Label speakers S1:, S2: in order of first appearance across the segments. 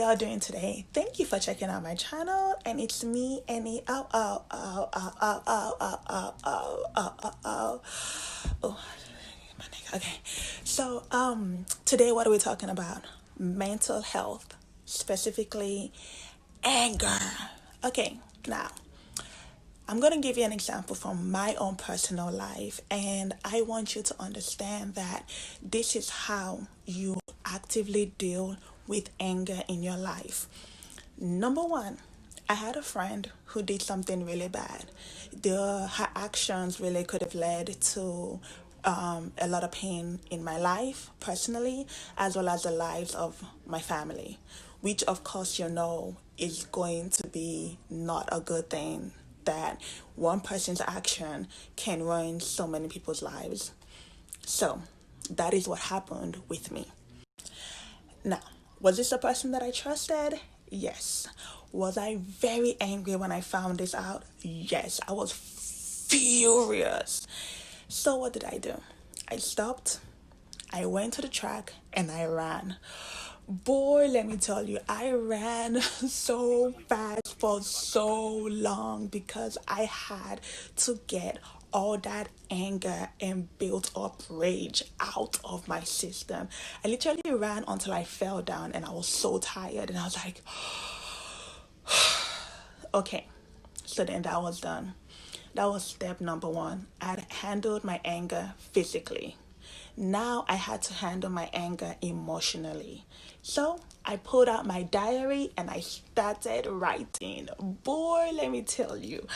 S1: y'all doing today? Thank you for checking out my channel, and it's me, Annie. Oh, my neck. Okay. So, today what are we talking about? Mental health, specifically anger. Okay, now I'm going to give you an example from my own personal life, and I want you to understand that this is how you actively deal with anger in your life. Number one, I had a friend who did something really bad. Her actions really could have led to a lot of pain in my life personally, as well as the lives of my family, which of course is going to be not a good thing, that one person's action can ruin so many people's lives. So that is what happened with me. Now, was this a person that I trusted? Yes. Was I very angry when I found this out? Yes. I was furious. So what did I do? I stopped, I went to the track, and I ran. Boy, let me tell you, I ran so fast for so long because I had to get all that anger and built up rage out of my system. I literally ran until I fell down and I was so tired, and I was like, okay, so then that was done. That was step number one. I handled my anger physically. Now I had to handle my anger emotionally. So I pulled out my diary and I started writing. Boy, let me tell you,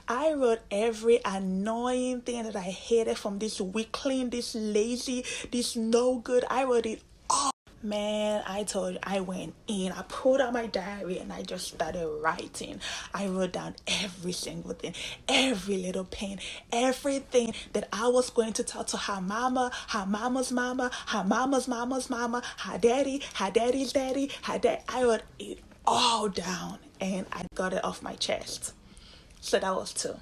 S1: I wrote every annoying thing that I hated from this weakling, this lazy, this no good. I wrote it all. Man, I told you, I went in, I pulled out my diary and I just started writing. I wrote down every single thing, every little pain, everything that I was going to tell to her mama, her mama's mama, her mama's mama's mama, her daddy, her daddy's daddy, her dad. I wrote it all down and I got it off my chest. So that was two.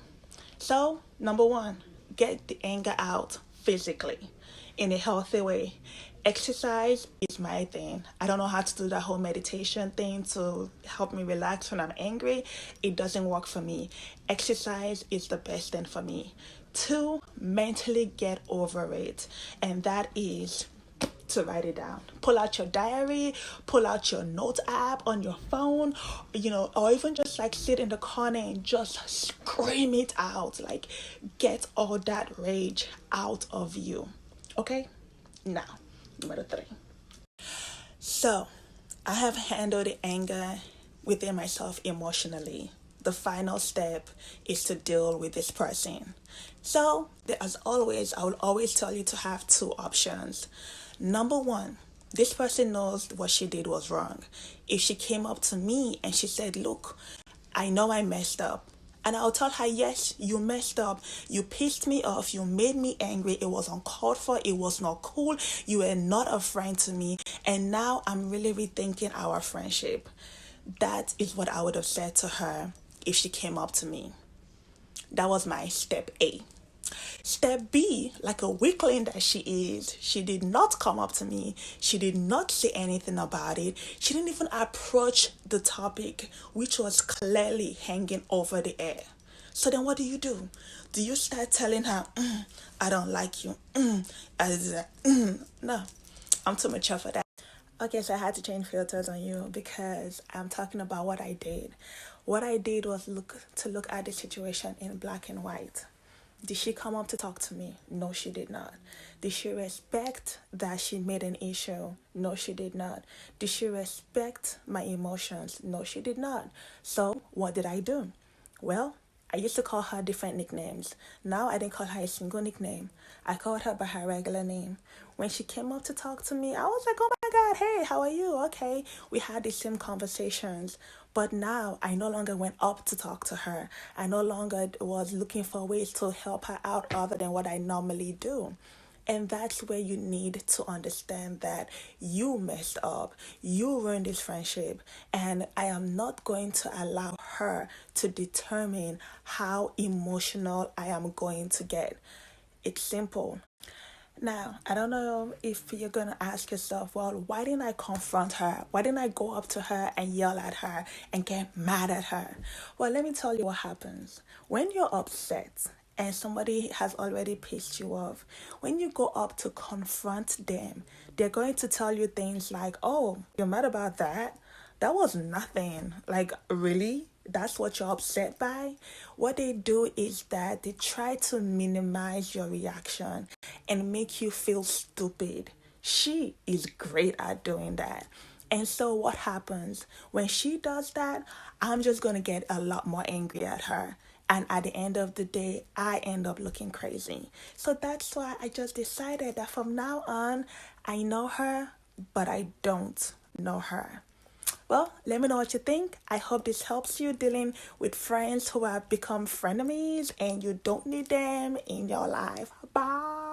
S1: So, number one, get the anger out physically in a healthy way. Exercise is my thing. I don't know how to do that whole meditation thing to help me relax when I'm angry. It doesn't work for me. Exercise is the best thing for me. Two, mentally get over it. And that is to write it down. Pull out your diary, pull out your note app on your phone, or even just like sit in the corner and just scream it out. Like, get all that rage out of you. Okay? Now, number three. So, I have handled the anger within myself emotionally. The final step is to deal with this person. So, as always, I will always tell you to have two options. Number one, this person knows what she did was wrong. If she came up to me and she said, look, I know I messed up. And I'll tell her, yes, you messed up. You pissed me off. You made me angry. It was uncalled for. It was not cool. You were not a friend to me. And now I'm really rethinking our friendship. That is what I would have said to her if she came up to me. That was my step A. Step B, like a weakling that she is, she did not come up to me. She did not say anything about it. She didn't even approach the topic, which was clearly hanging over the air. So then what do? Do you start telling her, I don't like you? No, I'm too mature for that. Okay, so I had to change filters on you because I'm talking about what I did. What I did was look at the situation in black and white. Did she come up to talk to me? No, she did not. Did she respect that she made an issue? No, she did not. Did she respect my emotions? No, she did not. So what did I do? Well, I used to call her different nicknames. Now I didn't call her a single nickname. I called her by her regular name. When she came up to talk to me, I was like, oh my God, hey, how are you? Okay. We had the same conversations. But now I no longer went up to talk to her. I no longer was looking for ways to help her out other than what I normally do. And that's where you need to understand that you messed up, you ruined this friendship, and I am not going to allow her to determine how emotional I am going to get. It's simple. Now, I don't know if you're going to ask yourself, well, why didn't I confront her? Why didn't I go up to her and yell at her and get mad at her? Well, let me tell you what happens. When you're upset and somebody has already pissed you off, when you go up to confront them, they're going to tell you things like, oh, you're mad about that? That was nothing. Like, really? That's what you're upset by? What they do is that they try to minimize your reaction and make you feel stupid. She is great at doing that. And so, what happens when she does that? I'm just going to get a lot more angry at her. And at the end of the day, I end up looking crazy. So that's why I just decided that from now on, I know her, but I don't know her. Well, let me know what you think. I hope this helps you dealing with friends who have become frenemies and you don't need them in your life. Bye.